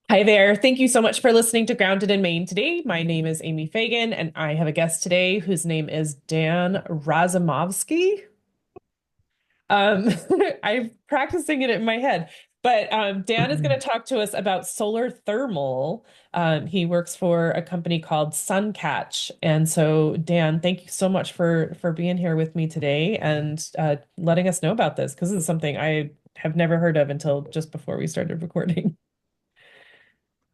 Hi there. Thank you so much for listening to Grounded in Maine today. My name is Amy Fagan, and I have a guest today whose name is Dan Razumovsky. Um, I'm practicing it in my head, but Dan is going to talk to us about solar thermal. He works for a company called SunCatch, and so Dan, thank you so much for being here with me today and letting us know about this because this is something I have never heard of until just before we started recording.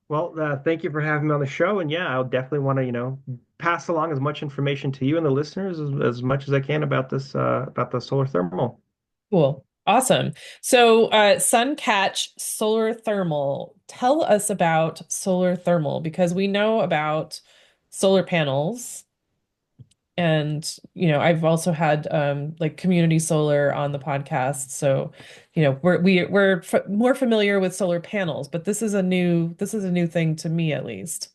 Well, thank you for having me on the show. And yeah, I'll definitely want to, pass along as much information to you and the listeners as much as I can about the solar thermal. Cool. Awesome. So, sun catch solar thermal. Tell us about solar thermal because we know about solar panels and I've also had like community solar on the podcast. So, we're f more familiar with solar panels, but this is a new thing to me at least.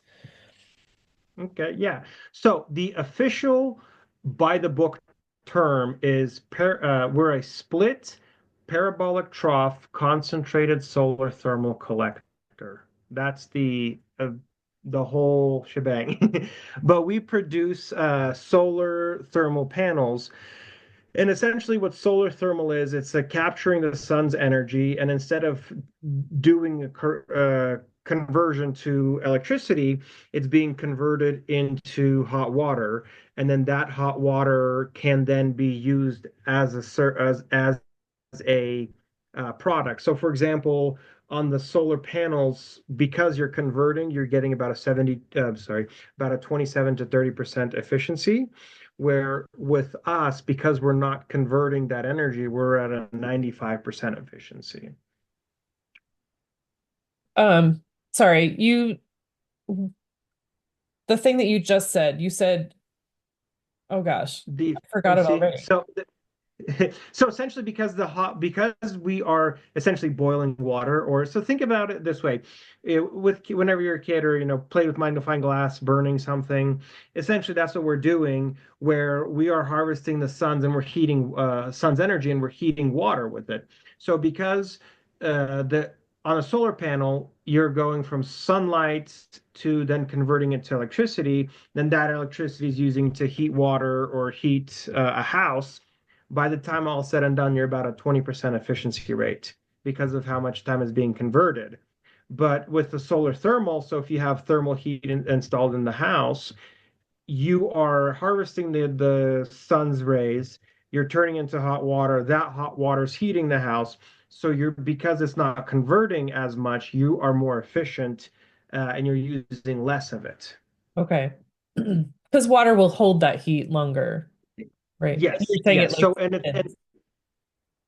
Okay, yeah. So the official by the book term is we're a split parabolic trough concentrated solar thermal collector. That's the whole shebang. But we produce solar thermal panels. And essentially, what solar thermal is, it's capturing the sun's energy, and instead of doing conversion to electricity, it's being converted into hot water, and then that hot water can then be used as a product. So, for example, on the solar panels, because you're converting, you're getting about about a 27 to 30% efficiency. Where with us, because we're not converting that energy, we're at a 95% efficiency. Um, Sorry, the thing that you just said, you said, oh gosh, The I forgot it efficiency. already. So essentially, because we are essentially boiling water, or so think about it this way: with whenever you're a kid, or play with magnifying glass, burning something. Essentially, that's what we're doing, where we are harvesting the sun's and we're heating sun's energy, and we're heating water with it. So because the on a solar panel, you're going from sunlight to then converting it to electricity, then that electricity is using to heat water or heat a house. By the time all said and done, you're about a 20% efficiency rate because of how much time is being converted. But with the solar thermal, so if you have thermal heat installed in the house, you are harvesting the sun's rays, you're turning into hot water, that hot water is heating the house. So you're because it's not converting as much, you are more efficient and you're using less of it. Okay. Because water will hold that heat longer, right? And you're Yes, saying it yes. like So and spins.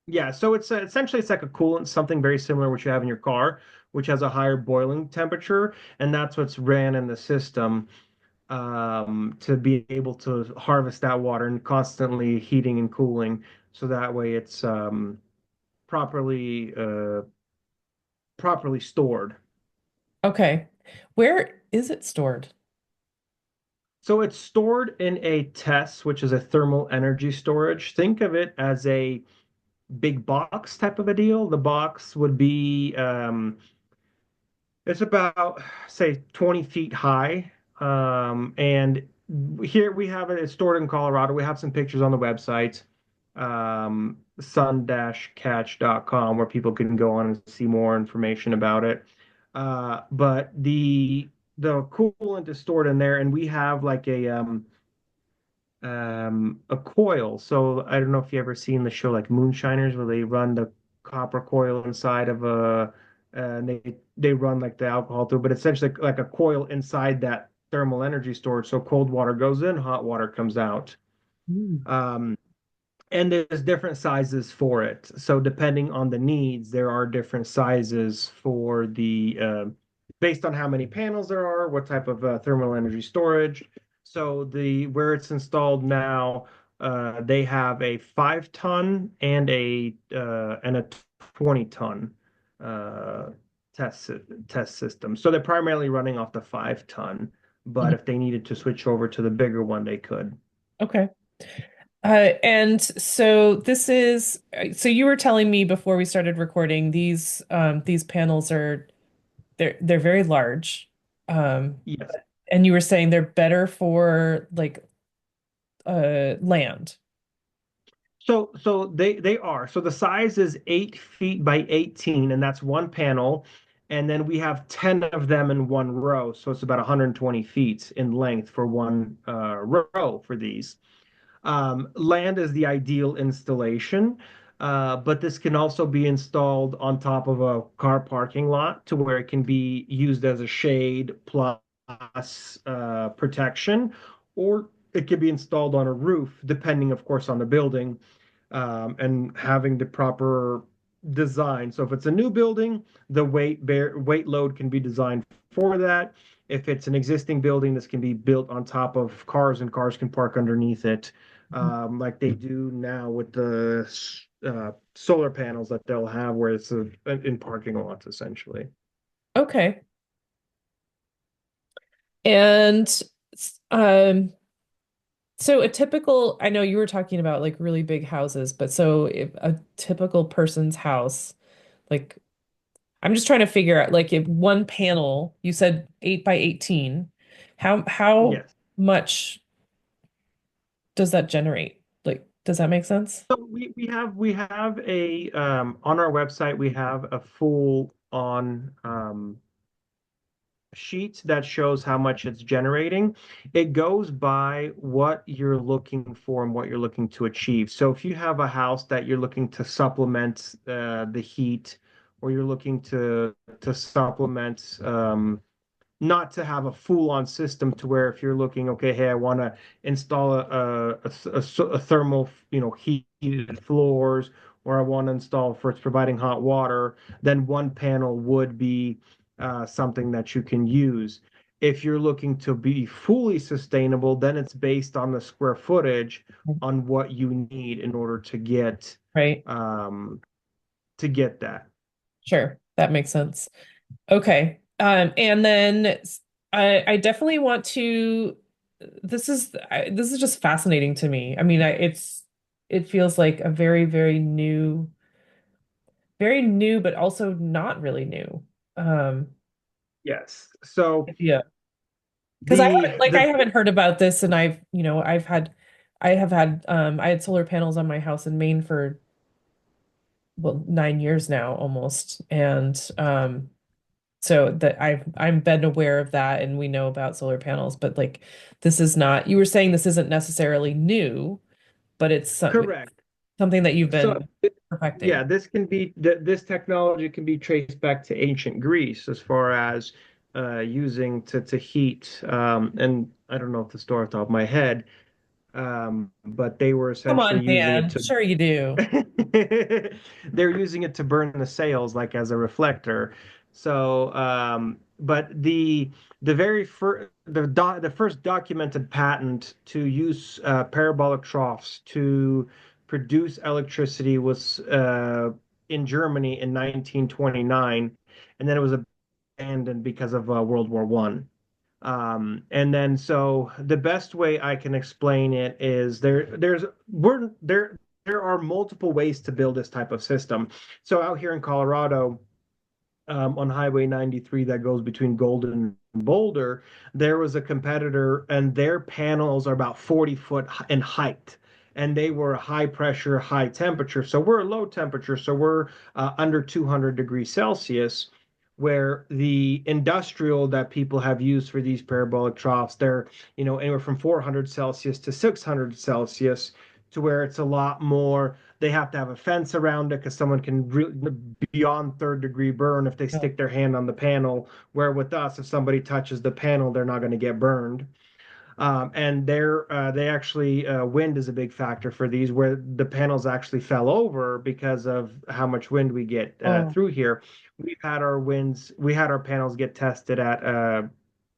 yeah, so it's essentially it's like a coolant, something very similar which you have in your car, which has a higher boiling temperature, and that's what's ran in the system to be able to harvest that water and constantly heating and cooling, so that way it's properly properly stored. Okay. Where is it stored? So it's stored in a TESS, which is a thermal energy storage. Think of it as a big box type of a deal. The box would be it's about, say, 20 feet high. And here we have it, it's stored in Colorado. We have some pictures on the website, 𝗠-catch.com, where people can go on and see more information about it. But the coolant is stored in there, and we have like a coil. So I don't know if you ever seen the show like Moonshiners, where they run the copper coil inside of and they run like the alcohol through, but essentially like a coil inside that thermal energy storage. So cold water goes in, hot water comes out. Mm. Um, and there's different sizes for it. So depending on the needs, there are different sizes for the based on how many panels there are, what type of thermal energy storage. So the where it's installed now, they have a 5 ton and a 20 ton uh, test test system. So they're primarily running off the 5 ton, but Mhm. if they needed to switch over to the bigger one, they could. Okay. And so so you were telling me before we started recording these panels are they're very large. Yes. And you were saying they're better for like land. So they are. So the size is 8 feet by 18, and that's one panel. And then we have 10 of them in one row. So it's about 120 feet in length for one row for these. Land is the ideal installation, but this can also be installed on top of a car parking lot to where it can be used as a shade plus protection, or it can be installed on a roof, depending, of course, on the building, and having the proper design. So if it's a new building, the weight load can be designed for that. If it's an existing building, this can be built on top of cars and cars can park underneath it, like they do now with the solar panels that they'll have where it's in parking lots essentially. Okay. And um so a typical, I know you were talking about like really big houses, but so if a typical person's house, like I'm just trying to figure out like if one panel, you said 8 by 18, how Yes. much does that generate? Like, does that make sense? So we have a on our website we have a full on sheet that shows how much it's generating. It goes by what you're looking for and what you're looking to achieve. So if you have a house that you're looking to supplement the heat, or you're looking to supplement not to have a full-on system to where if you're looking, okay, hey, I want to install a thermal, heated floors, or I want to install for it's providing hot water, then one panel would be something that you can use. If you're looking to be fully sustainable, then it's based on the square footage on what you need in order Right. um, to get that. Sure. That makes sense. Okay. And then I definitely want to, this is just fascinating to me. I mean, it feels like a very, very new, but also not really new. Um, Yes. So yeah. Because the I the haven't heard about this and I had solar panels on my house in Maine for well 9 years now almost. And so that I'm been aware of that and we know about solar panels, but like this is not, you were saying this isn't necessarily new, but correct. something that you've So been yeah, perfecting. this technology can be traced back to ancient Greece as far as using to heat. And I don't know if the story off the top of my head, but they were Come essentially on, using it Dan. to Sure you do. they're using it to burn the sails like as a reflector. So, but the first documented patent to use parabolic troughs to produce electricity was in Germany in 1929, and then it was abandoned because of World War One. And then so the best way I can explain it is there are multiple ways to build this type of system. So out here in Colorado, on Highway 93 that goes between Golden and Boulder, there was a competitor, and their panels are about 40 foot in height. And they were high pressure, high temperature. So we're low temperature. So we're under 200 degrees Celsius, where the industrial that people have used for these parabolic troughs, they're, anywhere from 400 Celsius to 600 Celsius, to where it's a lot more. They have to have a fence around it because someone can beyond third-degree burn if they Oh, stick their hand on the panel. Where with us, if somebody touches the panel, they're not going to get burned. And they actually wind is a big factor for these, where the panels actually fell over because of how much wind we get oh, through here. We had our panels get tested at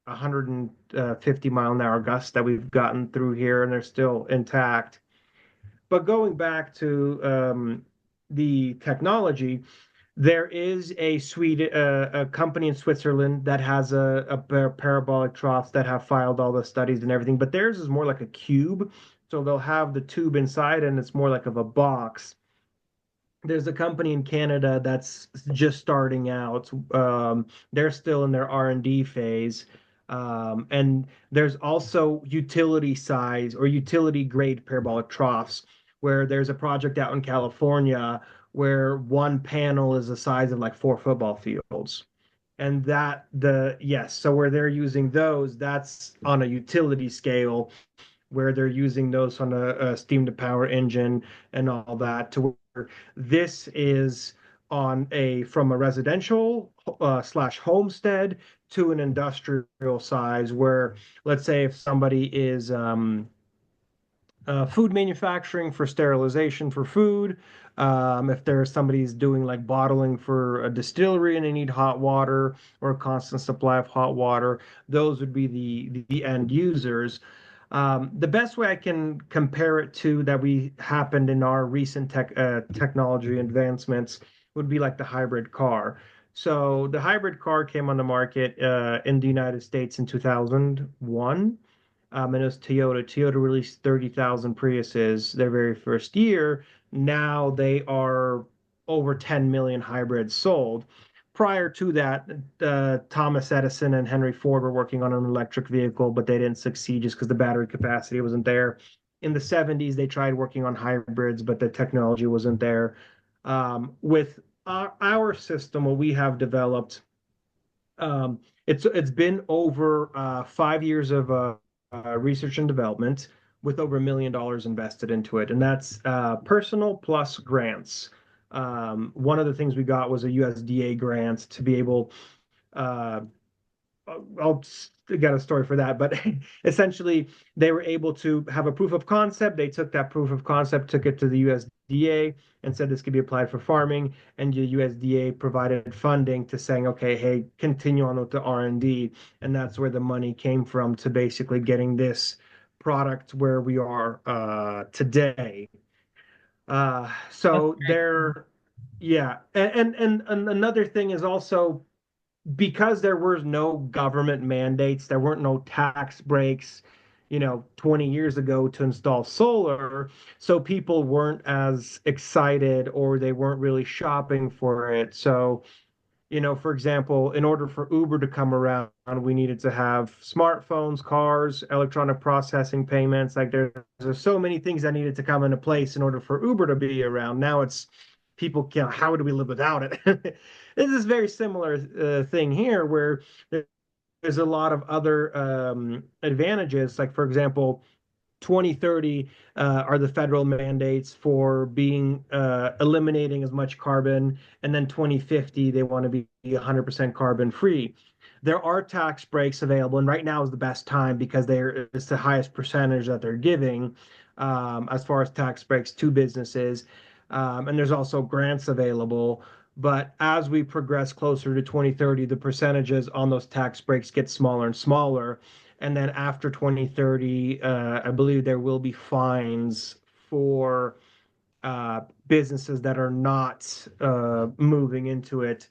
150-mile-an-hour gusts that we've gotten through here, and they're still intact. But going back to the technology, there is a company in Switzerland that has a parabolic troughs that have filed all the studies and everything, but theirs is more like a cube. So they'll have the tube inside, and it's more like of a box. there's a company in Canada that's just starting out. They're still in their R&D phase. And there's also utility size or utility grade parabolic troughs, where there's a project out in California where one panel is the size of like four football fields. And yes, so where they're using those, that's on a utility scale, where they're using those on a steam to power engine and all that, to where this is on a from a residential slash homestead to an industrial size, where let's say if somebody is food manufacturing for sterilization for food. If there's somebody's doing like bottling for a distillery and they need hot water or a constant supply of hot water, those would be the end users. The best way I can compare it to that we happened in our recent technology advancements would be like the hybrid car. So the hybrid car came on the market in the United States in 2001. And it was Toyota. Toyota released 30,000 Priuses their very first year. Now they are over 10 million hybrids sold. Prior to that, Thomas Edison and Henry Ford were working on an electric vehicle, but they didn't succeed just because the battery capacity wasn't there. In the 70s, they tried working on hybrids, but the technology wasn't there. With our system, what we have developed, it's been over 5 years of research and development, with over $1 million invested into it, and that's personal plus grants. One of the things we got was a USDA grant to be able. Uh, I'll got a story for that, but essentially they were able to have a proof of concept. They took that proof of concept, took it to the USDA, and said this could be applied for farming. And the USDA provided funding to saying, okay, hey, continue on with the R&D, and that's where the money came from to basically getting this product where we are today. That's So very cool. there, yeah, and another thing is also, because there were no government mandates, there weren't no tax breaks, 20 years ago to install solar. So people weren't as excited, or they weren't really shopping for it. So, for example, in order for Uber to come around, we needed to have smartphones, cars, electronic processing payments. Like there's so many things that needed to come into place in order for Uber to be around. Now it's people can how do we live without it? This is very similar thing here, where there's a lot of other advantages. Like for example, 2030 are the federal mandates for being eliminating as much carbon, and then 2050 they want to be 100% carbon free. There are tax breaks available, and right now is the best time because it's the highest percentage that they're giving as far as tax breaks to businesses. And there's also grants available. But as we progress closer to 2030, the percentages on those tax breaks get smaller and smaller. And then after 2030, I believe there will be fines for businesses that are not moving into it.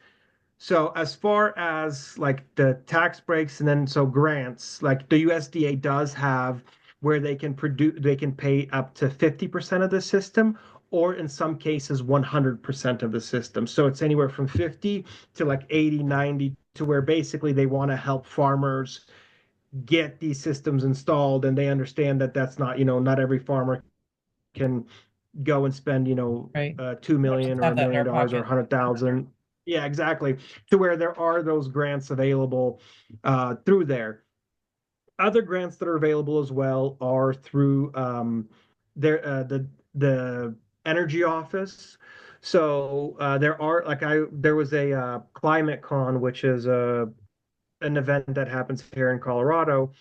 So as far as like the tax breaks and then so grants, like the USDA does have where they can pay up to 50% of the system, or in some cases 100% of the system. So it's anywhere from 50 to like 80, 90, to where basically they want to help farmers get these systems installed, and they understand that that's not, not every farmer can go and spend, Right. 2 million Just or have a that in million our dollars or pocket. 100,000. Yeah, exactly. To where there are those grants available through there. Other grants that are available as well are through the energy office. So there was a climate con, which is an event that happens here in Colorado.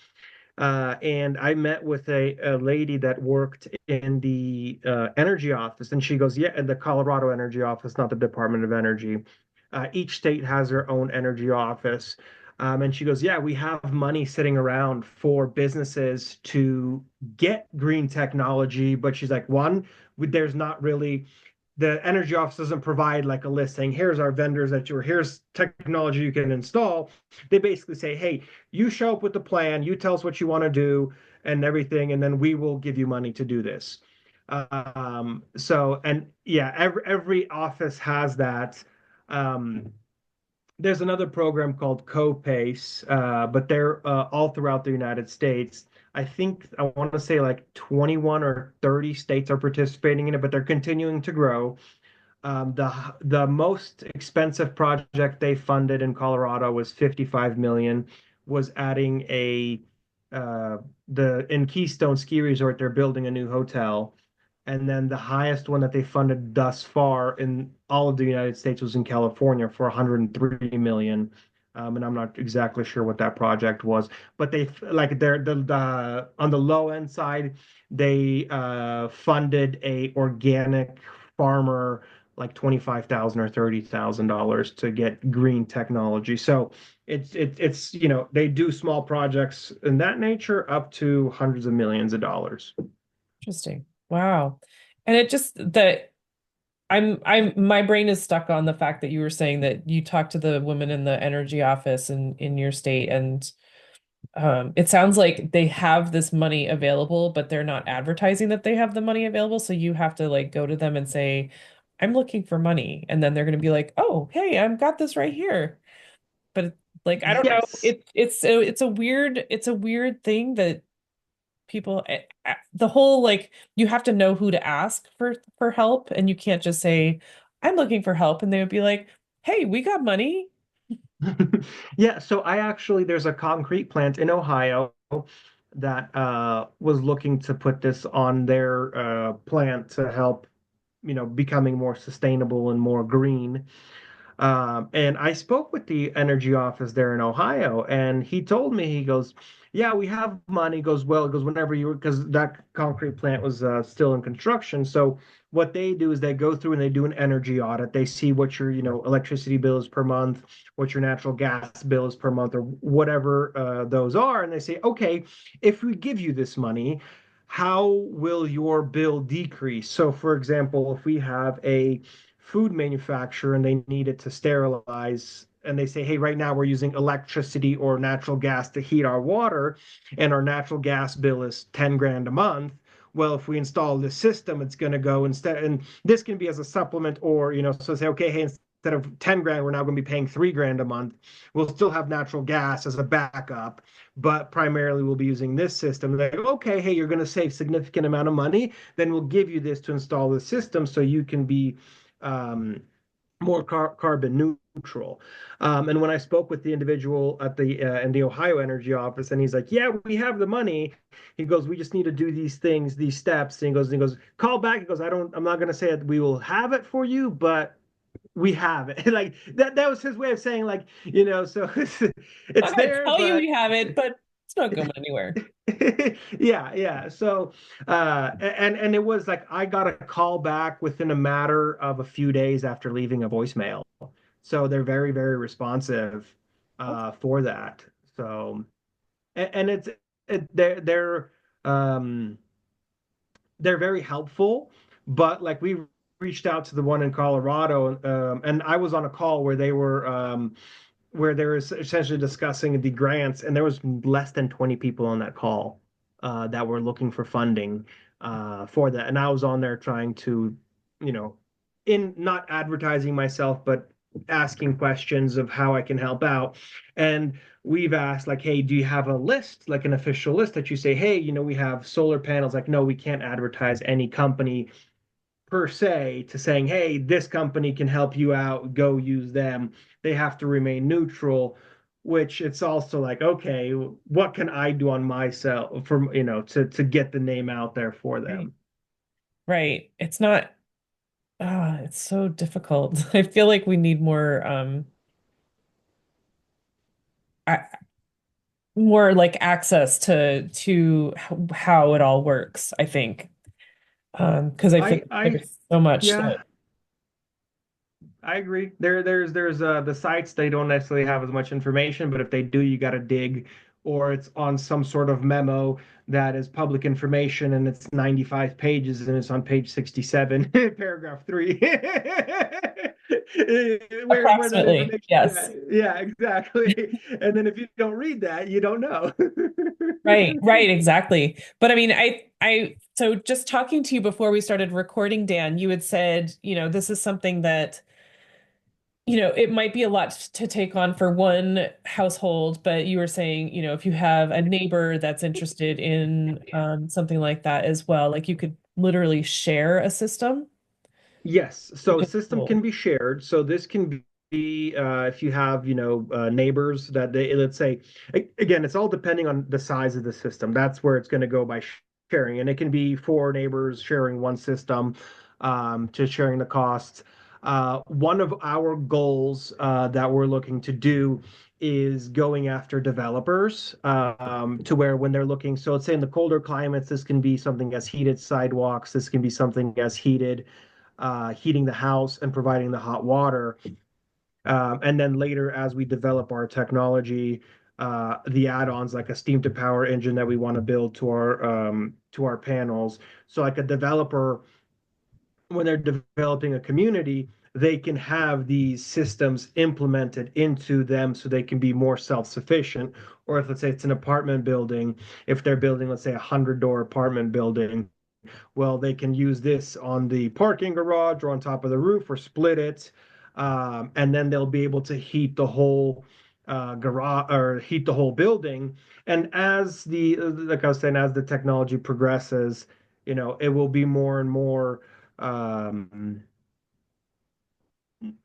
And I met with a lady that worked in the energy office, and she goes, "Yeah, in the Colorado energy office, not the Department of Energy. Each state has their own energy office." And she goes, "Yeah, we have money sitting around for businesses to get green technology." But she's like, one, there's not really, the energy office doesn't provide like a list saying, here's our vendors here's technology you can install. They basically say, hey, you show up with the plan, you tell us what you want to do and everything, and then we will give you money to do this. So, and yeah, every office has that. Um, there's another program called CoPace, but they're all throughout the United States. I think I want to say like 21 or 30 states are participating in it, but they're continuing to grow. The most expensive project they funded in Colorado was 55 million, was adding a uh, the in Keystone Ski Resort, they're building a new hotel. And then the highest one that they funded thus far in all of the United States was in California for 103 million. And I'm not exactly sure what that project was, but they like the on the low end side, they funded a organic farmer like 25,000 or $30,000 to get green technology. So it's they do small projects in that nature up to hundreds of millions of dollars. Interesting. Wow. And it just that my brain is stuck on the fact that you were saying that you talked to the women in the energy office in your state, and it sounds like they have this money available, but they're not advertising that they have the money available. So you have to like go to them and say, I'm looking for money. And then they're going to be like, oh, hey, I've got this right here. But like, I don't know. Yes. It's a weird thing that people, the whole like, you have to know who to ask for help. And you can't just say, I'm looking for help. And they would be like, hey, we got money. Yeah, so there's a concrete plant in Ohio that was looking to put this on their plant to help, becoming more sustainable and more green. And I spoke with the energy office there in Ohio, and he told me, he goes, yeah, we have money. He goes, well, it goes whenever you, because that concrete plant was still in construction. So what they do is they go through and they do an energy audit. They see what your, electricity bill is per month, what your natural gas bill is per month, or whatever those are. And they say, okay, if we give you this money, how will your bill decrease? So, for example, if we have a food manufacturer and they need it to sterilize, and they say, hey, right now we're using electricity or natural gas to heat our water, and our natural gas bill is 10 grand a month. Well, if we install this system, it's going to go instead, and this can be as a supplement, or so say, okay, hey, instead of 10 grand, we're now going to be paying 3 grand a month. We'll still have natural gas as a backup, but primarily we'll be using this system. Like, okay, hey, you're going to save significant amount of money, then we'll give you this to install the system so you can be um, more carbon neutral. And when I spoke with the individual at the in the Ohio Energy office, and he's like, "Yeah, we have the money." He goes, "We just need to do these things, these steps." And he goes, "Call back." He goes, I'm not going to say that we will have it for you, but we have it." Like that was his way of saying, like, so I'm it's gonna there, tell you but we have it, but it's not going anywhere. yeah. So and it was like I got a call back within a matter of a few days after leaving a voicemail. So they're very, very responsive for that. So and they're um they're very helpful, but like we reached out to the one in Colorado, and I was on a call where they were essentially discussing the grants, and there was less than 20 people on that call that were looking for funding for that. And I was on there trying to, you know, in not advertising myself, but asking questions of how I can help out. And we've asked, like, hey, do you have a list, like an official list that you say, hey, we have solar panels? Like, no, we can't advertise any company per se to saying, hey, this company can help you out, go use them. They have to remain neutral, which it's also like, okay, what can I do on myself from, to get the name out there for Right. them? Right. It's not, it's so difficult. I feel like we need I, more like access to how it all works, I think. Because I feel like I there's so much that yeah, I agree. There's the sites, they don't necessarily have as much information, but if they do, you got to dig, or it's on some sort of memo that is public information and it's 95 pages and it's on page 67, paragraph 3. Where that approximately, information, yeah, yes. yeah, exactly. And then if you don't read that, you don't know. Right, exactly. But I mean, so just talking to you before we started recording, Dan, you had said, this is something that, it might be a lot to take on for one household, but you were saying, if you have a neighbor that's interested in something like that as well, like you could literally share a system, Yes, so which is system can cool. be shared. So this can be if you have, neighbors that they, let's say, again, it's all depending on the size of the system. That's where it's going to go by sharing, and it can be four neighbors sharing one system, to sharing the costs. One of our goals that we're looking to do is going after developers to where when they're looking, so let's say in the colder climates, this can be something as heated sidewalks, this can be something as heating the house and providing the hot water. And then later, as we develop our technology, the add-ons like a steam to power engine that we want to build to our panels. So like a developer, when they're developing a community, they can have these systems implemented into them so they can be more self-sufficient. Or if let's say it's an apartment building, if they're building, let's say, 100-door apartment building, well, they can use this on the parking garage or on top of the roof or split it. And then they'll be able to heat the whole garage or heat the whole building. And like I was saying, as the technology progresses, it will be more and more um,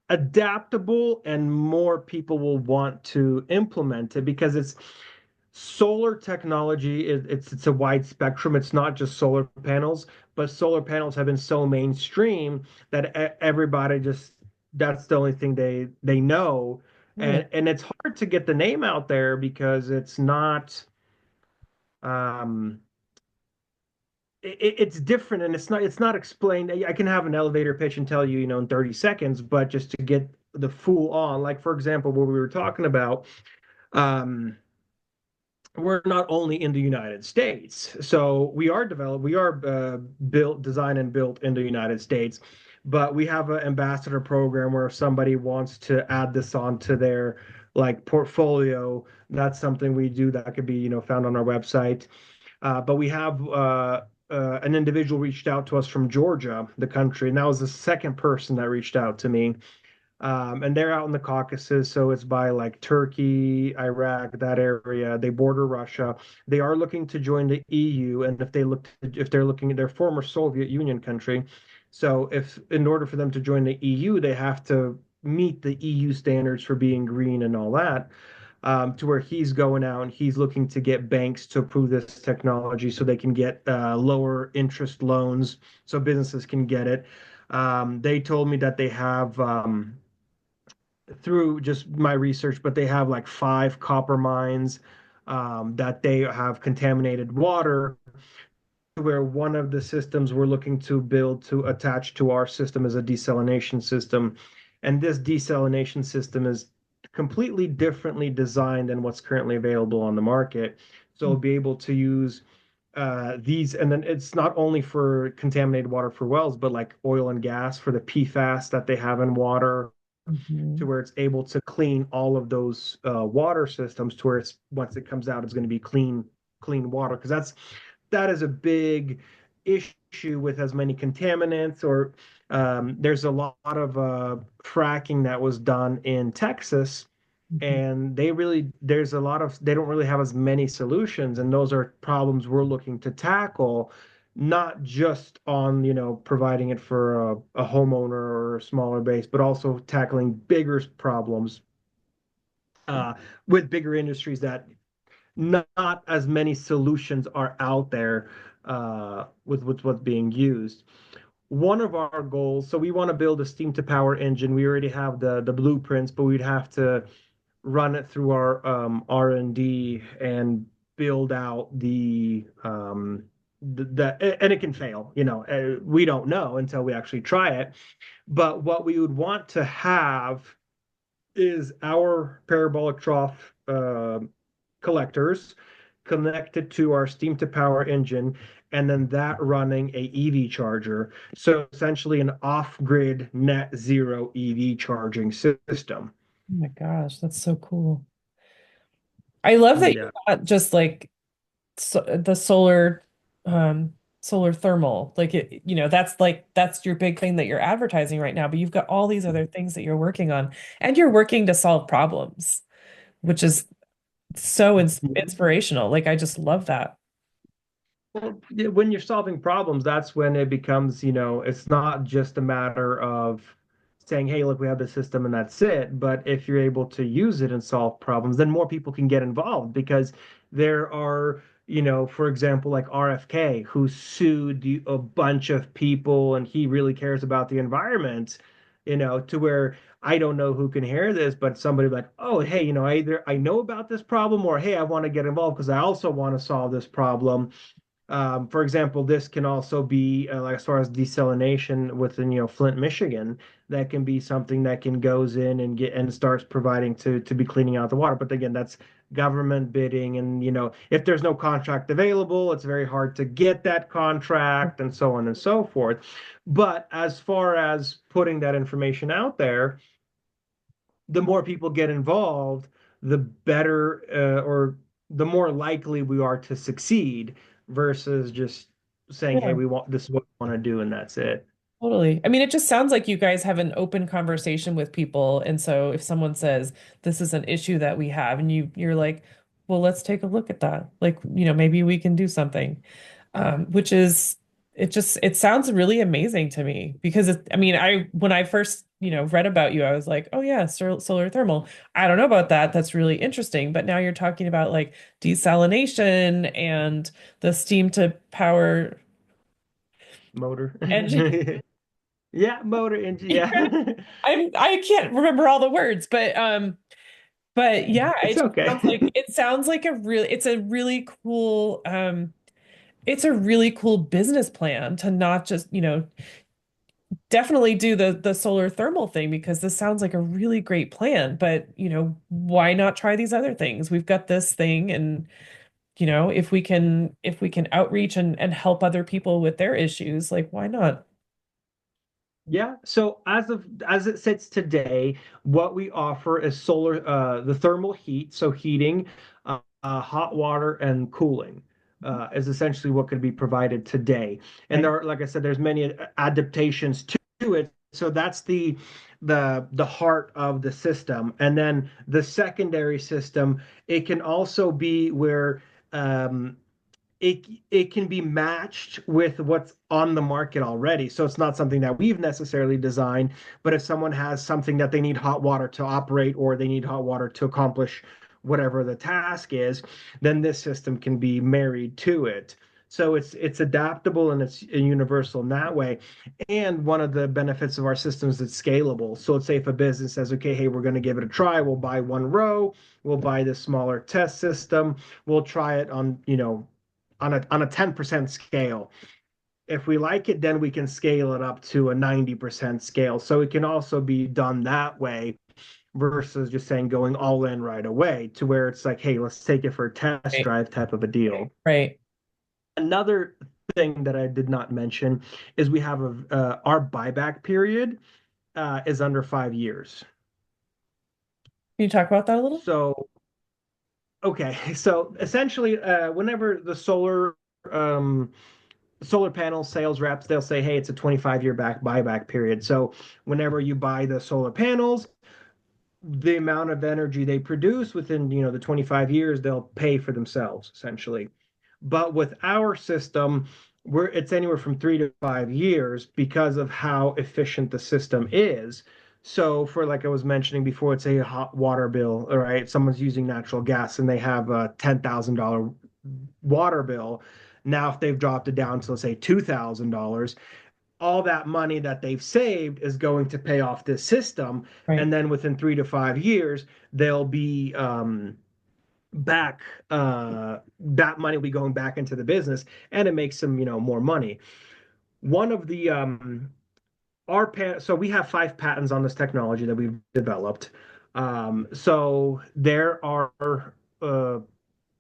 adaptable and more people will want to implement it because it's solar technology it's a wide spectrum. It's not just solar panels, but solar panels have been so mainstream that everybody just that's the only thing they know. Yeah. And it's hard to get the name out there because it's not um it's different and it's not explained. I can have an elevator pitch and tell you, in 30 seconds, but just to get the full on, like for example, what we were talking about, um we're not only in the United States. So we are built, designed, and built in the United States, but we have an ambassador program where if somebody wants to add this onto their like portfolio, that's something we do that could be, found on our website. But we have an individual reached out to us from Georgia, the country, and that was the second person that reached out to me. And they're out in the Caucasus, so it's by like Turkey, Iraq, that area. They border Russia. They are looking to join the EU, and if they're looking at their former Soviet Union country, so if in order for them to join the EU, they have to meet the EU standards for being green and all that. To where he's going out and he's looking to get banks to approve this technology so they can get lower interest loans so businesses can get it. They told me that they have through just my research, but they have like five copper mines that they have contaminated water. Where one of the systems we're looking to build to attach to our system is a desalination system. And this desalination system is completely differently designed than what's currently available on the market. So we'll be able to use these, and then it's not only for contaminated water for wells, but like oil and gas for the PFAS that they have in water, to Mhm. where it's able to clean all of those water systems to where it's once it comes out, it's going to be clean water because that is a big issue with as many contaminants or there's a lot of fracking that was done in Texas, Mhm. and they don't really have as many solutions, and those are problems we're looking to tackle, not just on providing it for a homeowner or a smaller base, but also tackling bigger problems uh, with bigger industries that not as many solutions are out there with what's being used. One of our goals, so we want to build a steam to power engine. We already have the blueprints, but we'd have to run it through our R&D and build out and it can fail. We don't know until we actually try it. But what we would want to have is our parabolic trough collectors connected to our steam to power engine, and then that running a EV charger. So essentially an off-grid net zero EV charging system. Oh my gosh, that's so cool. I love that Yeah. you're not just like so, the solar thermal, like that's your big thing that you're advertising right now, but you've got all these other things that you're working on, and you're working to solve problems, which is so inspirational. Like I just love that. Well, yeah, when you're solving problems, that's when it becomes, it's not just a matter of saying, hey, look, we have the system and that's it. But if you're able to use it and solve problems, then more people can get involved because there are, for example, like RFK, who sued a bunch of people and he really cares about the environment, to where I don't know who can hear this, but somebody like, oh, hey, either I know about this problem or hey, I want to get involved because I also want to solve this problem. For example, this can also be like as far as desalination within, Flint, Michigan. That can be something that can goes in and get and starts providing to be cleaning out the water. But again, that's government bidding, and if there's no contract available, it's very hard to get that contract, and so on and so forth. But as far as putting that information out there, the more people get involved, the better or the more likely we are to succeed versus just saying, hey, Yeah. we want this is what we want to do and that's it. Totally. I mean, it just sounds like you guys have an open conversation with people. And so if someone says this is an issue that we have, and you're like, well, let's take a look at that. Like, maybe we can do something. Which is it sounds really amazing to me because I mean, when I first, read about you, I was like, oh yeah, solar thermal. I don't know about that. That's really interesting. But now you're talking about like desalination and the steam to power Motor. engine. Yeah, motor engine. Yeah. I can't remember all the words, but yeah, It's okay. it sounds like it's a really cool business plan to not just, definitely do the solar thermal thing because this sounds like a really great plan, but why not try these other things? We've got this thing and if we can outreach and help other people with their issues, like why not? Yeah, so as it sits today, what we offer is the thermal heat, so heating, hot water, and cooling is essentially what could be provided today. And Right. there are, like I said, there's many adaptations to it. So that's the heart of the system. And then the secondary system, it can also be where um, it can be matched with what's on the market already. So it's not something that we've necessarily designed, but if someone has something that they need hot water to operate or they need hot water to accomplish whatever the task is, then this system can be married to it. So it's adaptable and it's universal in that way. And one of the benefits of our system is it's scalable. So let's say if a business says, okay, hey, we're going to give it a try, we'll buy one row, we'll buy this smaller test system, we'll try it on, on a 10% scale. If we like it, then we can scale it up to a 90% scale. So it can also be done that way versus just saying going all in right away to where it's like, hey, let's take it for a test Right. drive type of a deal. Right. Another thing that I did not mention is we have our buyback period is under 5 years. Can you talk about that a little? So, okay. So essentially, whenever the solar panel sales reps, they'll say, hey, it's a 25-year buyback period. So whenever you buy the solar panels, the amount of energy they produce within, the 25 years, they'll pay for themselves essentially. But with our system, it's anywhere from 3 to 5 years because of how efficient the system is. So for like I was mentioning before, it's a hot water bill, all right? Someone's using natural gas and they have a $10,000 water bill. Now, if they've dropped it down to, let's say, $2,000, all that money that they've saved is going to pay off this system. Right. And then within 3 to 5 years, they'll be back, that money will be going back into the business and it makes them, more money. One of the, so we have 5 patents on this technology that we've developed. So there are, uh,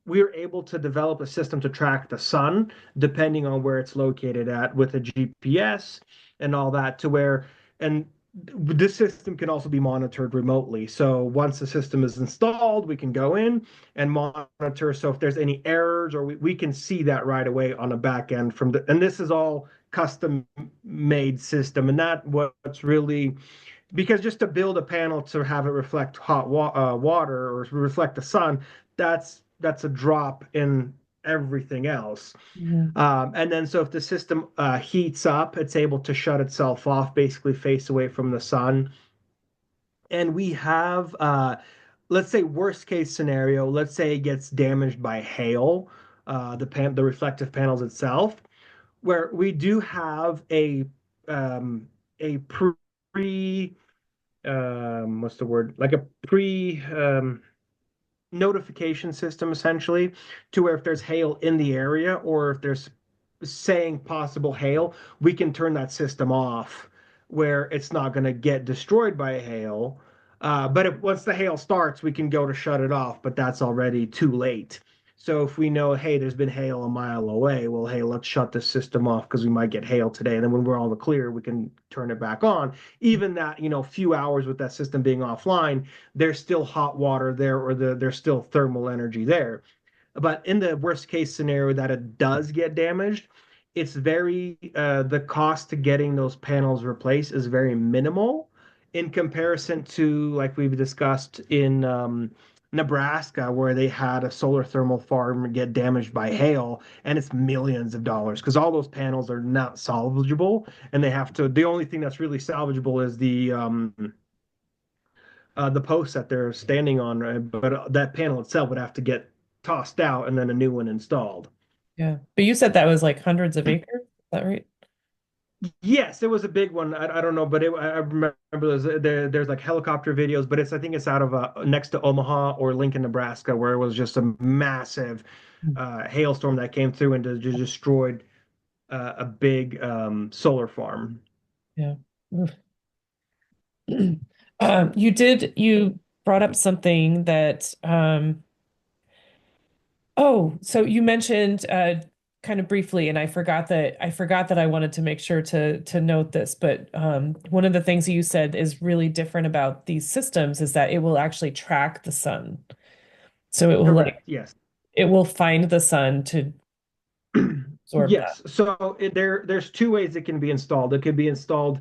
we are able to develop a system to track the sun depending on where it's located at with a GPS and all that to where and this system can also be monitored remotely. So once the system is installed, we can go in and monitor. So if there's any errors, or we can see that right away on the back end from the, and this is all custom made system. And that what's really, because just to build a panel to have it reflect water or reflect the sun, that's a drop in everything else. Mhm. And then so if the system heats up, it's able to shut itself off, basically face away from the sun. And we have, let's say worst case scenario, let's say it gets damaged by hail, the reflective panels itself, where we do have a pre what's the word, like a pre notification system essentially, to where if there's hail in the area, or if there's saying possible hail, we can turn that system off where it's not going to get destroyed by hail. But if once the hail starts, we can go to shut it off, but that's already too late. So if we know, hey, there's been hail a mile away, well, hey, let's shut this system off because we might get hail today. And then when we're all clear, we can turn it back on. Even that, few hours with that system being offline, there's still hot water there, or there's still thermal energy there. But in the worst case scenario that it does get damaged, it's very the cost to getting those panels replaced is very minimal in comparison to, like we've discussed in Nebraska, where they had a solar thermal farm get damaged by hail, and it's millions of dollars because all those panels are not salvageable, and they have to. The only thing that's really salvageable is the post that they're standing on, right? But that panel itself would have to get tossed out and then a new one installed. Yeah. But you said that was like hundreds of acres. Is that right? Yes, it was a big one. I don't know, but I remember there's like helicopter videos, but I think it's out of next to Omaha or Lincoln, Nebraska, where it was just a massive Mm. hailstorm that came through and just destroyed a big solar farm. Yeah. Oof. You brought up something that, oh, so you mentioned kind of briefly, and I forgot that I wanted to make sure to note this, but one of the things that you said is really different about these systems is that it will actually track the sun. So Correct. Yes. it will find the sun to absorb that. Yes. So there's two ways it can be installed. It could be installed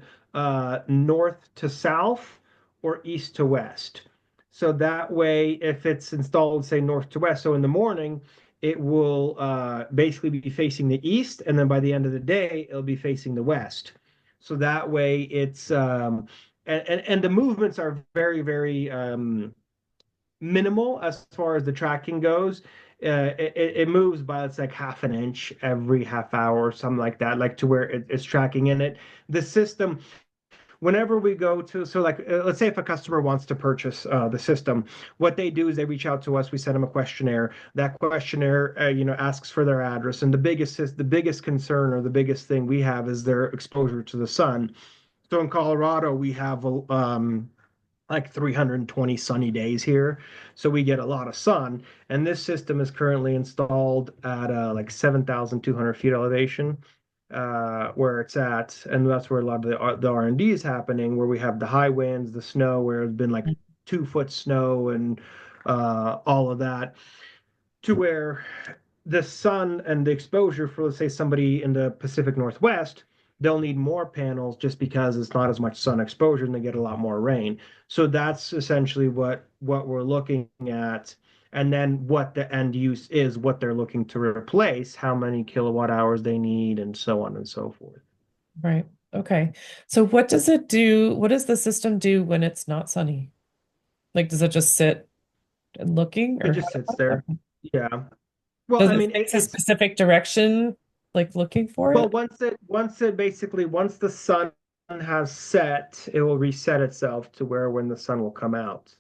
north to south or east to west. So that way, if it's installed, say, north to west, so in the morning, it will basically be facing the east, and then by the end of the day, it'll be facing the west. So that way, it's and the movements are very, very minimal as far as the tracking goes. It moves by, it's like half an inch every half hour or something like that, like to where it's tracking in it. The system, whenever we go to, so like, let's say if a customer wants to purchase the system, what they do is they reach out to us. We send them a questionnaire. That questionnaire, asks for their address. And the biggest concern, or the biggest thing we have, is their exposure to the sun. So in Colorado, we have like 320 sunny days here. So we get a lot of sun. And this system is currently installed at like 7,200 feet elevation, where it's at. And that's where a lot of the R&D is happening, where we have the high winds, the snow, where it's been like 2 foot snow and all of that, to where the sun and the exposure for, let's say, somebody in the Pacific Northwest, they'll need more panels just because it's not as much sun exposure and they get a lot more rain. So that's essentially what we're looking at. And then what the end use is, what they're looking to replace, how many kilowatt hours they need, and so on and so forth. Right. Okay. So what does it do? What does the system do when it's not sunny? Like, does it just sit and looking, It or just sits there. Yeah. Well, does I it mean, fix a it's specific direction, like looking for well, it? once the sun has set, it will reset itself to where when the sun will come out.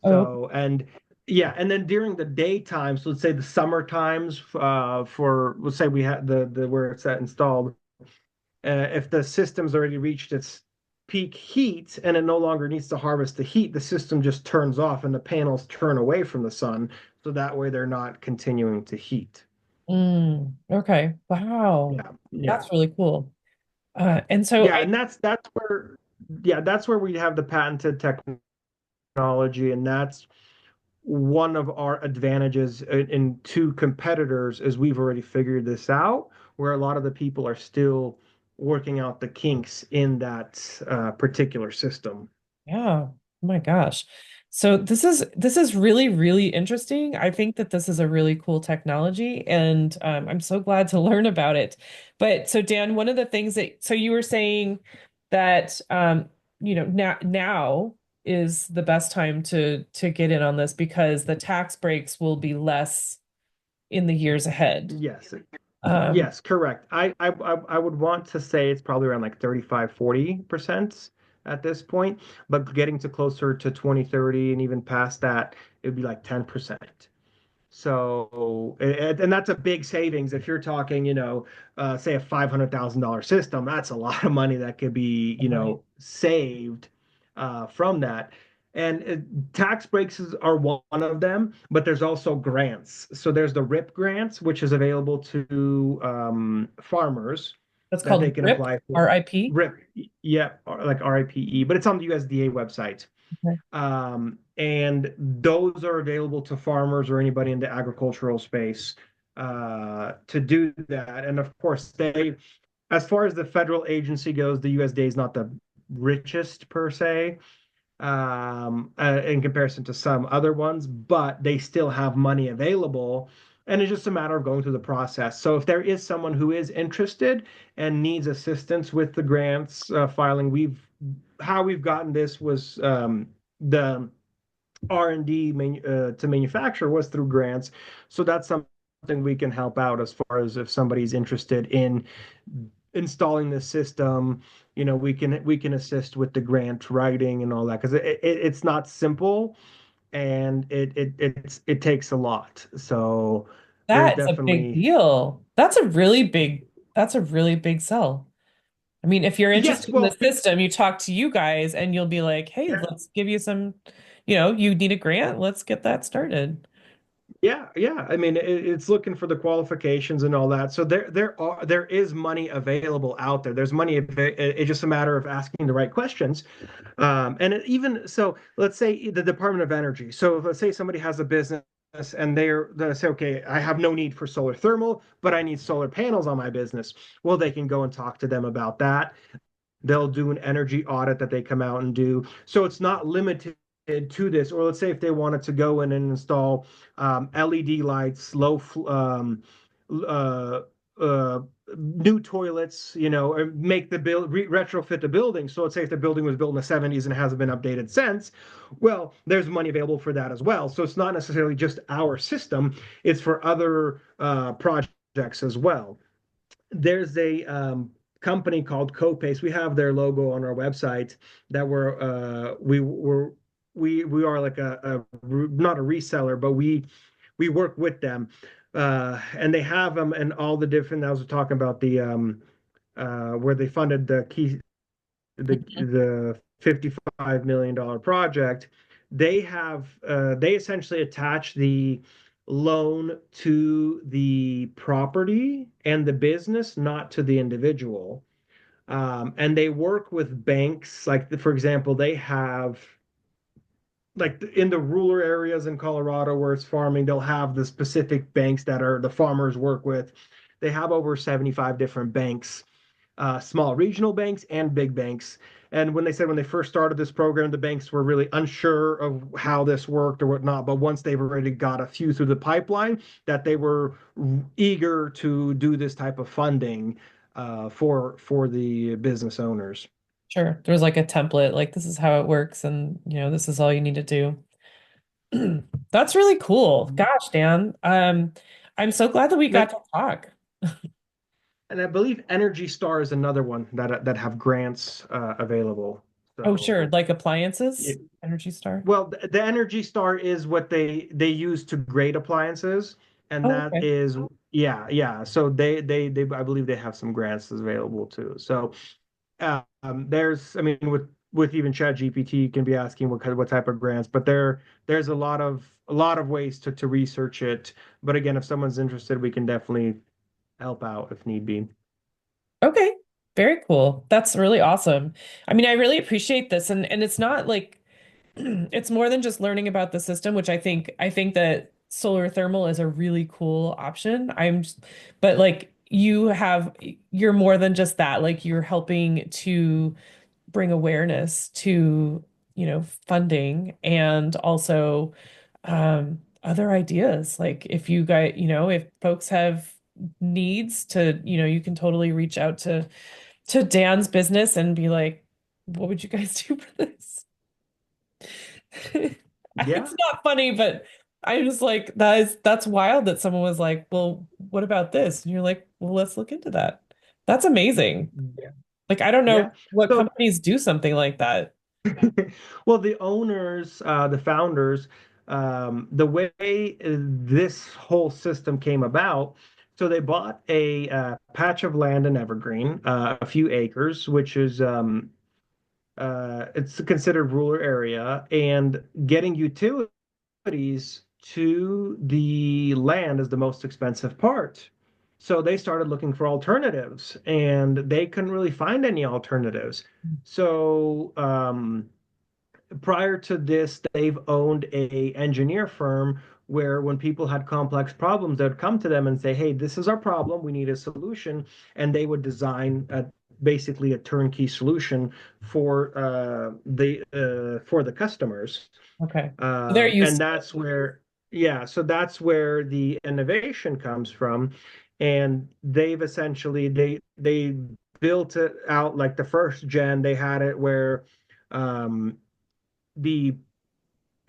Oh, So, and yeah, and then during the daytime, so let's say the summer times, for let's say we had the where it's at installed, if the system's already reached its peak heat and it no longer needs to harvest the heat, the system just turns off and the panels turn away from the sun, so that way they're not continuing to heat. okay. Wow. Yeah, yeah. That's really cool. And so Yeah, and that's where. yeah, that's where we have the patented technology, and that's one of our advantages to competitors is we've already figured this out, where a lot of the people are still working out the kinks in that particular system. Yeah. Oh my gosh. So this is really, really interesting. I think that this is a really cool technology, and I'm so glad to learn about it. But so Dan, one of the things that so you were saying that now is the best time to get in on this because the tax breaks will be less in the years ahead. Yes, Um, yes, correct. I would want to say it's probably around like 35-40% at this point, but getting to closer to 2030 and even past that, it would be like 10%. So, and that's a big savings. If you're talking, say a $500,000 system, that's a lot of money that could be, right. saved from that. And tax breaks are one of them, but there's also grants. So there's the RIP grants, which is available to farmers That's that they called can RIP, apply for. RIP. RIP, yeah, like RIPE, but it's on the USDA website. Okay. And those are available to farmers or anybody in the agricultural space to do that. And of course, as far as the federal agency goes, the USDA is not the richest per se in comparison to some other ones, but they still have money available. And it's just a matter of going through the process. So if there is someone who is interested and needs assistance with the grants filing, how we've gotten this was the R&D to manufacture was through grants. So that's something we can help out as far as if somebody's interested in installing the system, we can assist with the grant writing and all that because it's not simple and it takes a lot. So there's That's a big definitely deal. That's a really big sell. I mean, if you're yes, interested in the well, system, you talk to you guys and you'll be like, hey, yeah. let's give you some, you need a grant, let's get that started. Yeah, yeah. I mean, it's looking for the qualifications and all that. So there is money available out there. There's money. It's just a matter of asking the right questions. And even so, let's say the Department of Energy. So let's say somebody has a business and they say, okay, I have no need for solar thermal, but I need solar panels on my business. Well, they can go and talk to them about that. They'll do an energy audit that they come out and do. So it's not limited to this. Or let's say if they wanted to go in and install LED lights, uh, uh, new toilets, or make the retrofit the building. So let's say if the building was built in the 70s and hasn't been updated since, well, there's money available for that as well. So it's not necessarily just our system; it's for other projects as well. There's a company called Copace. We have their logo on our website that we are like not a reseller, but we work with them. And they have them and all the different. I was talking about the where they funded the $55 million project. They essentially attach the loan to the property and the business, not to the individual. And they work with banks, like for example, they have like in the rural areas in Colorado where it's farming, they'll have the specific banks that are the farmers work with. They have over 75 different banks, small regional banks and big banks. And when they first started this program, the banks were really unsure of how this worked or whatnot. But once they've already got a few through the pipeline, that they were eager to do this type of funding for the business owners. Sure. There's like a template, like this is how it works, and this is all you need to do. That's really cool. Gosh, Dan. I'm so glad that we got And to talk. and I believe Energy Star is another one that have grants available. Oh, sure. So, Like appliances, it, Energy Star. well, the Energy Star is what they use to grade appliances, and Oh, that okay. is yeah. So they I believe they have some grants available too. So there's I mean with even ChatGPT, you can be asking what type of grants, but there's a lot of ways to research it. But again, if someone's interested, we can definitely help out if need be. Okay. Very cool. That's really awesome. I mean, I really appreciate this, and it's not like it's more than just learning about the system, which I think that solar thermal is a really cool option. But like you're more than just that. Like you're helping to bring awareness to, funding and also other ideas. Like if you guys, if folks have needs to, you can totally reach out to Dan's business and be like, what would you guys do for this? Yeah, It's not funny, but I just like that's wild that someone was like, well, what about this? And you're like, well, let's look into that. That's amazing. yeah, Like, I don't yeah. know what So, companies do something like that. well, the owners, the founders, the way this whole system came about, so they bought a patch of land in Evergreen, a few acres, which is it's considered rural area, and getting utilities to the land is the most expensive part. So they started looking for alternatives, and they couldn't really find any alternatives. So prior to this, they've owned a engineer firm where when people had complex problems, they'd come to them and say, "Hey, this is our problem. We need a solution," and they would design basically a turnkey solution for the customers. Okay. They're And used to that's where, yeah, so that's where the innovation comes from. And they've essentially they built it out like the first gen. They had it where um, the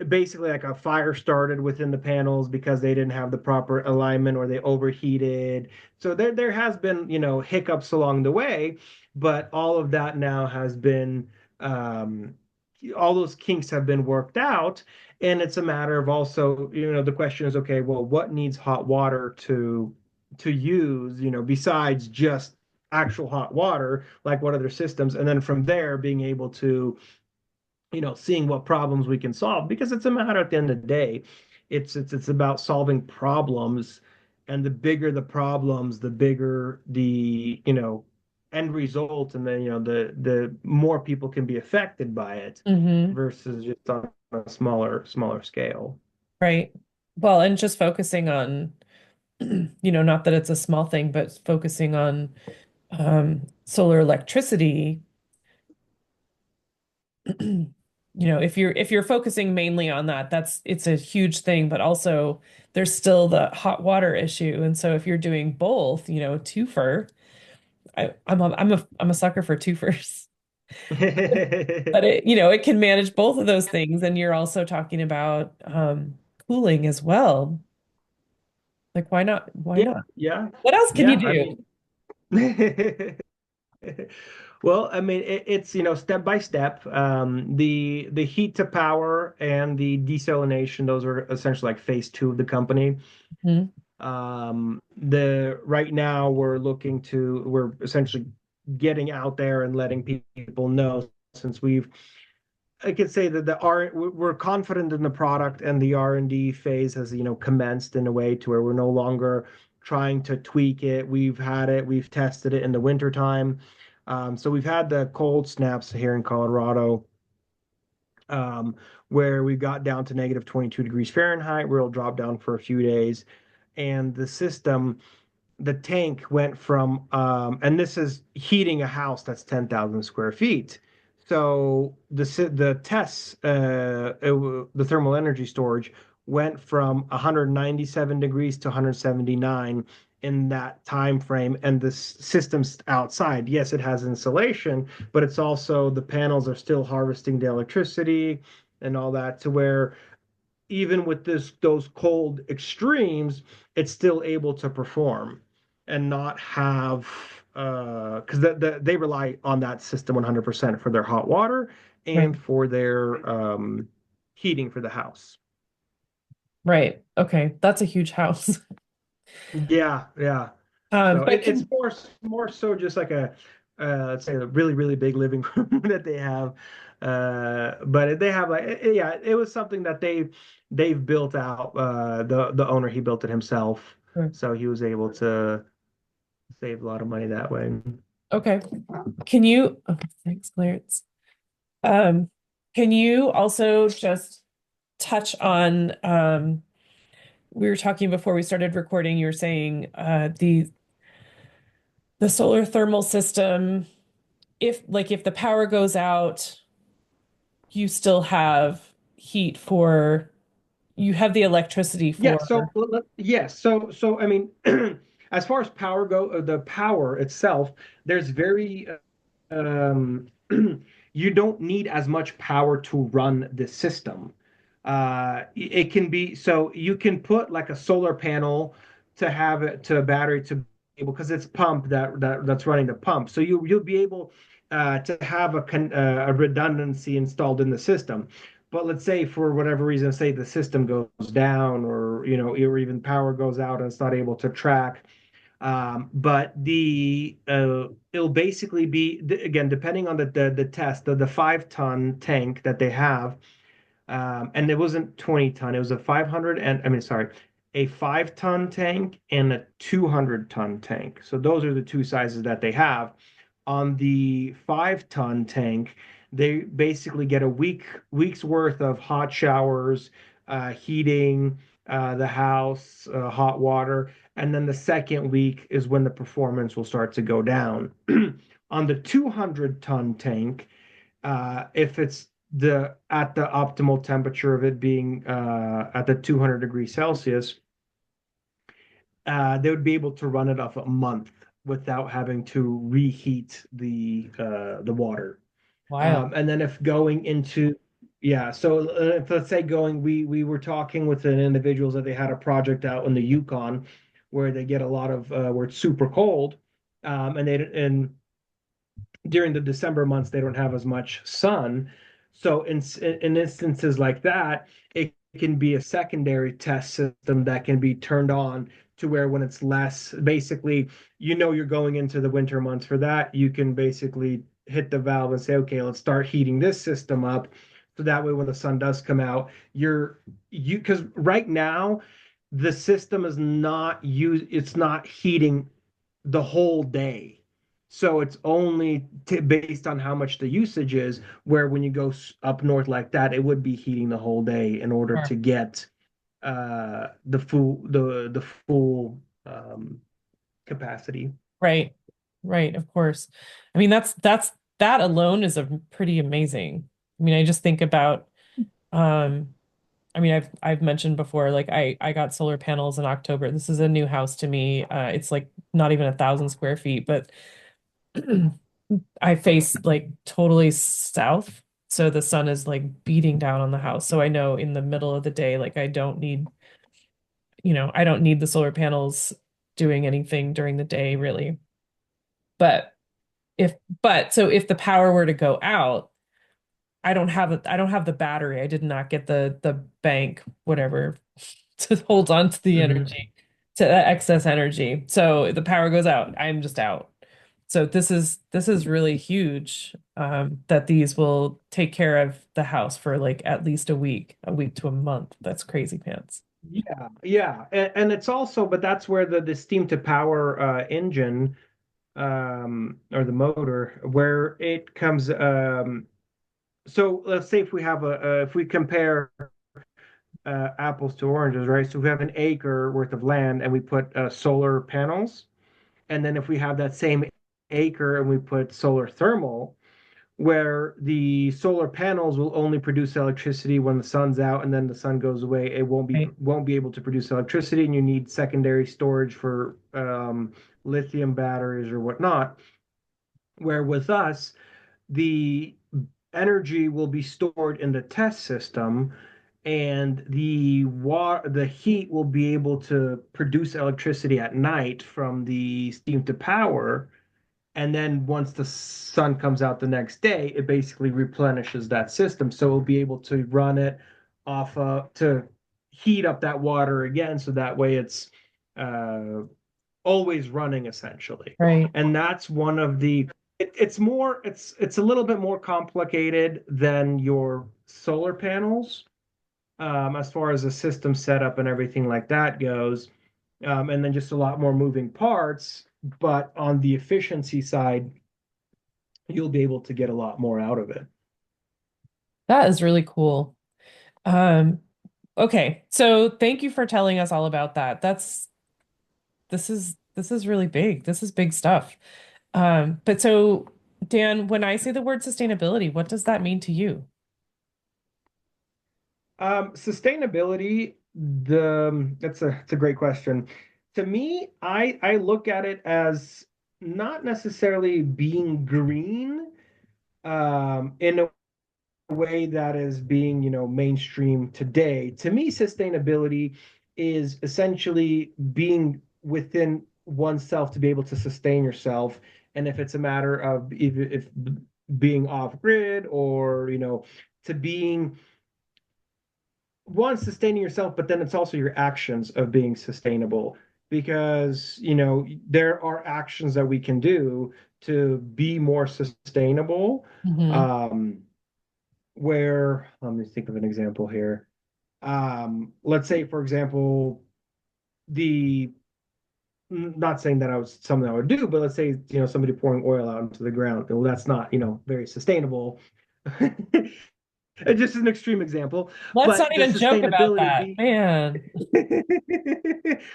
basically like a fire started within the panels because they didn't have the proper alignment or they overheated. So there has been, hiccups along the way, but all of that now has been um all those kinks have been worked out. And it's a matter of also, the question is, okay, well, what needs hot water to use, besides just actual hot water, like what other systems, and then from there being able to seeing what problems we can solve, because it's a matter at the end of the day, it's about solving problems, and the bigger the problems, the bigger the end result, and then the more people can be affected by it hmm versus just on a smaller scale. right. Well, and just focusing on, not that it's a small thing, but focusing on solar electricity, if you're focusing mainly on that, it's a huge thing, but also there's still the hot water issue. And so if you're doing both, twofer, I'm a sucker for twofers. But it can manage both of those things, and you're also talking about cooling as well. Like, why not? Why Yeah, not? yeah, What else can you yeah. I do? mean, well, I mean, it's step by step. The heat to power and the desalination; those are essentially like phase two of the company. Mhm. The right now we're essentially getting out there and letting people know, since I could say that we're confident in the product, and the R&D phase has commenced in a way to where we're no longer trying to tweak it. We've tested it in the wintertime. So we've had the cold snaps here in Colorado, um, where we got down to negative 22 degrees Fahrenheit, where it'll drop down for a few days. And the tank went from, and this is heating a house that's 10,000 square feet. So the tests, the thermal energy storage went from 197 degrees to 179 in that time frame. And the system's outside. Yes, it has insulation, but it's also the panels are still harvesting the electricity and all that, to where even with those cold extremes, it's still able to perform and not have because they rely on that system 100% for their hot water Right. and for their heating for the house. Right. Okay. That's a huge house. Yeah, yeah. So But it's can more so just like a let's say a really big living room that they have. But they have like yeah, it was something that they've built out. The owner, he built it himself, so he was able to save a lot of money that way. Okay. Can you, okay, thanks, Clarence. Um, can you also just touch on we were talking before we started recording, you were saying the solar thermal system, if the power goes out, you still have heat for you have the electricity Yeah, for so yes, so I mean, as far as power the power itself, there's very um, you don't need as much power to run the system. It can be so you can put like a solar panel to have it to a battery to be able because it's pump that's running the pump. So you'll be able to have a redundancy installed in the system. But let's say for whatever reason, say the system goes down, or or even power goes out and it's not able to track. But the it'll basically be again depending on the test, the 5 ton tank that they have, and it wasn't 20 ton, it was a 500 and I mean sorry, a 5 ton tank and a 200 ton tank. So those are the two sizes that they have. On the 5 ton tank, they basically get a week's worth of hot showers, heating the house, hot water, and then the second week is when the performance will start to go down. On the 200 ton tank, if it's the at the optimal temperature of it being at the 200 degrees Celsius, they would be able to run it off a month without having to reheat the water. wild. And then if going into yeah, so if let's say going, we were talking with an individuals that they had a project out in the Yukon where they get a lot of where it's super cold, and during the December months they don't have as much sun. So in instances like that, it can be a secondary test system that can be turned on to where when it's less, basically, you're going into the winter months for that, you can basically hit the valve and say, okay, let's start heating this system up. So that way, when the sun does come out, because right now the system is not it's not heating the whole day. So it's only based on how much the usage is, where when you go up north like that, it would be heating the whole day in order Sure. to get the full capacity. Right. Right, of course. I mean, that alone is a pretty amazing. I mean, I just think about um I mean, I've mentioned before, like I got solar panels in October. This is a new house to me. It's like not even 1,000 square feet, but I face like totally south. So the sun is like beating down on the house. So I know in the middle of the day, like I don't need, I don't need the solar panels doing anything during the day really. But if, so if the power were to go out, I don't have the battery. I did not get the bank, whatever, to hold on to the Mhm. energy, to the excess energy. So if the power goes out, I'm just out. So this is really huge, that these will take care of the house for like at least a week to a month. That's crazy pants. Yeah, and it's also, but that's where the steam to power engine, or the motor, where it comes. So let's say if we have if we compare apples to oranges, right? So if we have an acre worth of land and we put solar panels, and then if we have that same acre and we put solar thermal, where the solar panels will only produce electricity when the sun's out, and then the sun goes away, it Right. won't be able to produce electricity, and you need secondary storage for lithium batteries or whatnot. Where with us, the energy will be stored in the test system, and the heat will be able to produce electricity at night from the steam to power, and then once the sun comes out the next day, it basically replenishes that system, so it'll be able to run it off to heat up that water again, so that way it's uh, always running essentially. Right. And that's one of it's a little bit more complicated than your solar panels, as far as the system setup and everything like that goes, and then just a lot more moving parts. but on the efficiency side, you'll be able to get a lot more out of it. That is really cool. Um, okay, so thank you for telling us all about that. This is really big. This is big stuff. But so Dan, when I say the word sustainability, what does that mean to you? Sustainability, it's a great question. To me, I look at it as not necessarily being green, in a way that is being, mainstream today. To me, sustainability is essentially being within oneself to be able to sustain yourself. And if it's a matter of if being off grid, or, to being one, sustaining yourself, but then it's also your actions of being sustainable, because there are actions that we can do to be more sustainable. Hmm. um where Let me think of an example here. Let's say, for example, the not saying that I was something I would do, but let's say, somebody pouring oil out into the ground. Well, that's not, very sustainable. It's just an extreme example, Let's not but the even joke about sustainability that, be man.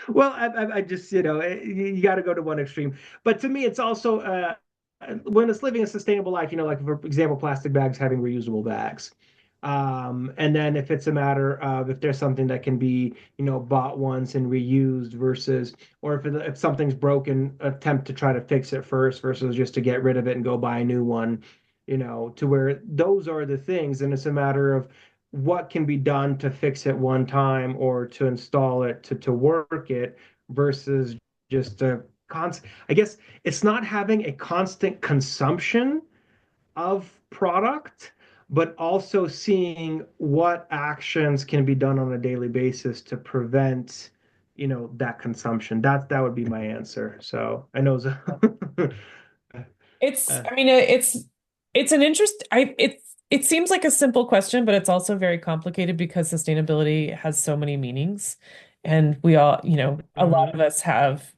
well, I just, you got to go to one extreme. But to me, it's also, when it's living a sustainable life, like, for example, plastic bags having reusable bags. And then if it's a matter of, if there's something that can be, bought once and reused, versus, or if something's broken, attempt to try to fix it first versus just to get rid of it and go buy a new one, to where those are the things. And it's a matter of what can be done to fix it one time, or to install it, to work it, versus just a constant. I guess it's not having a constant consumption of product, but also seeing what actions can be done on a daily basis to prevent, that consumption. That would be my answer. So I know. It's, uh, I mean, it's an interest. It seems like a simple question, but it's also very complicated because sustainability has so many meanings. And we all, a lot of mhm. us have,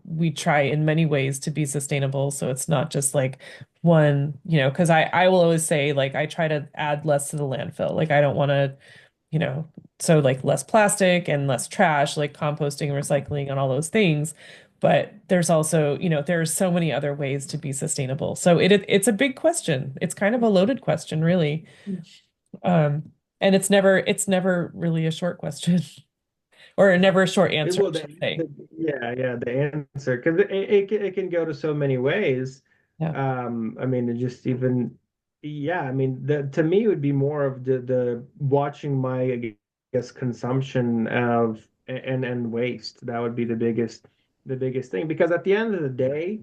we try in many ways to be sustainable. So it's not just like one, because I will always say, like, I try to add less to the landfill. Like, I don't want to, you know, so like less plastic and less trash, like composting, recycling, and all those things. But there's also, there are so many other ways to be sustainable. So it's a big question. It's kind of a loaded question, really. And it's never really a short question, or never a short answer, I Well, should say. yeah, the answer, because it can go to so many ways. Yeah. I mean, it just even, yeah, I mean, to me, it would be more of the watching my, I guess, consumption of, and waste. That would be the biggest thing, because at the end of the day,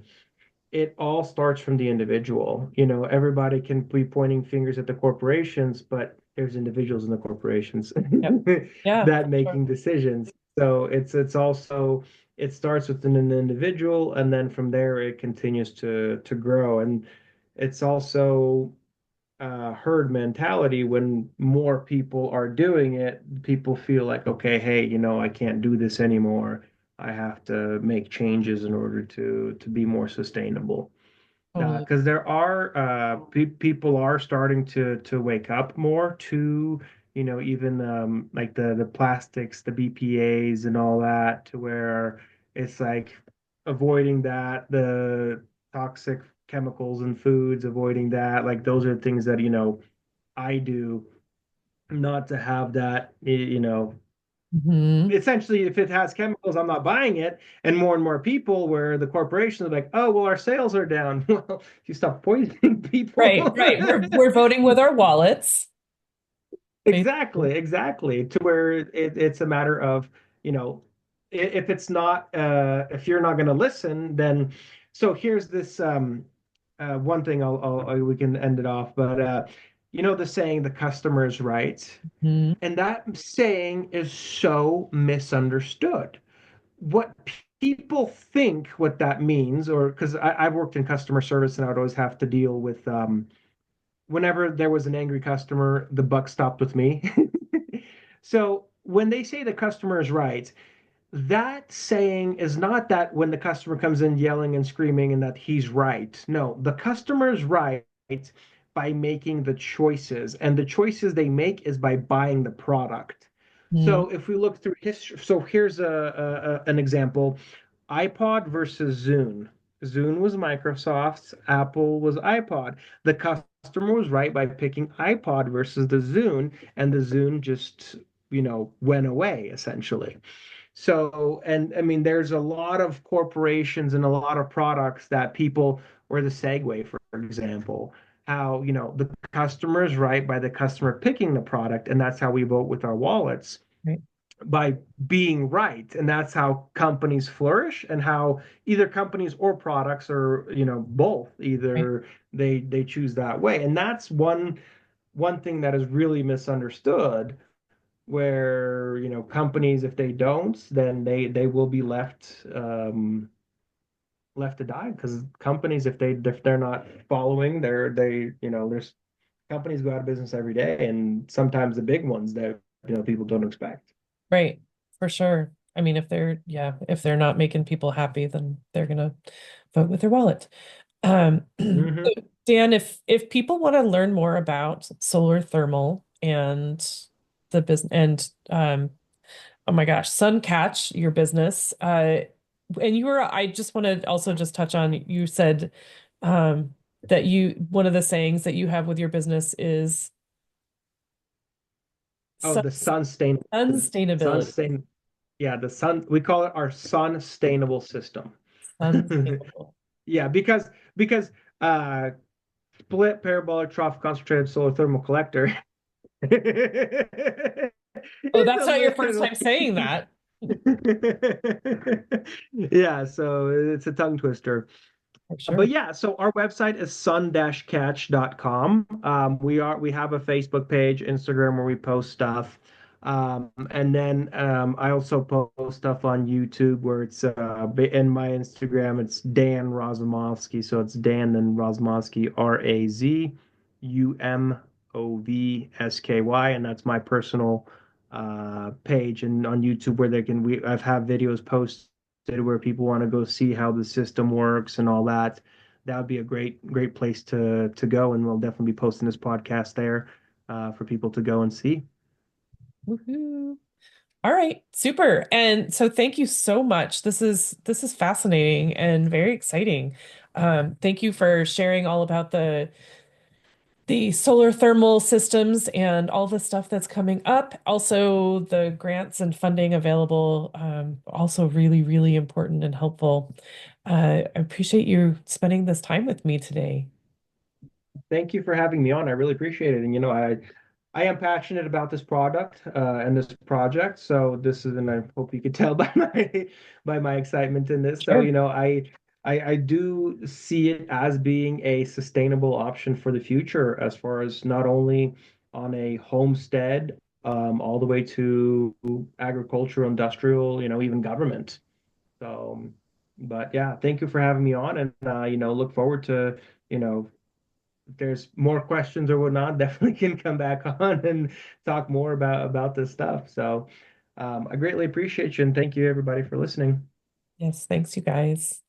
it all starts from the individual. Everybody can be pointing fingers at the corporations, but there's individuals in the corporations Yep. Yeah, that for sure. making decisions. So it's also, it starts with an individual, and then from there it continues to grow. And it's also, herd mentality. When more people are doing it, people feel like, okay, hey, I can't do this anymore. I have to make changes in order to be more sustainable. Totally. Because there are, people are starting to wake up more to, even, like the plastics, the BPA's and all that, to where it's like avoiding that, the toxic chemicals in foods, avoiding that. Like, those are things that, I do not to have that, Hmm. essentially, if it has chemicals, I'm not buying it. And more people, where the corporations are like, oh, well, our sales are down. Well, if you stop poisoning Right, people. right. We're voting with our wallets, basically. Exactly. To where it's a matter of, if it's not, if you're not going to listen, then. So here's this, one thing, we can end it off, but, the saying, the customer is right. Mhm. And that saying is so misunderstood. What people think what that means, or because I've worked in customer service, and I would always have to deal with, whenever there was an angry customer, the buck stopped with me. So when they say the customer is right, that saying is not that when the customer comes in yelling and screaming and that he's right. No, the customer's right by making the choices, and the choices they make is by buying the product. Mm, So if we look through history, so here's an example: iPod versus Zune. Zune was Microsoft's, Apple was iPod. The customer was right by picking iPod versus the Zune, and the Zune just, went away essentially. So, and I mean, there's a lot of corporations and a lot of products that people, or the Segway, for example, how, the customer is right by the customer picking the product, and that's how we vote with our wallets right, by being right. And that's how companies flourish, and how either companies or products, or, both, right, either they choose that way. And that's one thing that is really misunderstood, where companies, if they don't, then they will be left to die, because companies, if they're not following, there's companies go out of business every day, and sometimes the big ones that people don't expect. right, for sure. I mean, if they're not making people happy, then they're gonna vote with their wallet. Hmm. So Dan, if people want to learn more about solar thermal and the business and oh my gosh, Sun your business, and I just want to also just touch on, you said um that one of the sayings that you have with your business is Oh, sun the sustainability. sunstain yeah, we call it our sustainable system. Sustainable. Yeah, because uh split parabolic trough concentrated solar thermal collector Oh, it's that's a not your first little time saying that. yeah, so it's a tongue twister. For But sure. yeah, so our website is sun-catch.com. We have a Facebook page, Instagram, where we post stuff. And then I also post stuff on YouTube, where it's in my Instagram, it's Dan Razumovsky. So it's Dan and Razumovsky, Razumovsky, and that's my personal page. And on YouTube, where I've have videos posted where people want to go see how the system works and all that. That would be a great place to go, and we'll definitely be posting this podcast there for people to go and see. Woohoo. All right, super. And so thank you so much. This is fascinating and very exciting. Thank you for sharing all about the solar thermal systems and all the stuff that's coming up. Also, the grants and funding available, also really, really important and helpful. I appreciate you spending this time with me today. Thank you for having me on. I really appreciate it. And I am passionate about this product and this project. So and I hope you could tell by my excitement in this. So Sure. I do see it as being a sustainable option for the future, as far as not only on a homestead, all the way to agricultural, industrial, even government. So, but yeah, thank you for having me on, and look forward to you know if there's more questions or whatnot, definitely can come back on and talk more about this stuff. So I greatly appreciate you, and thank you everybody for listening. Yes, thanks, you guys.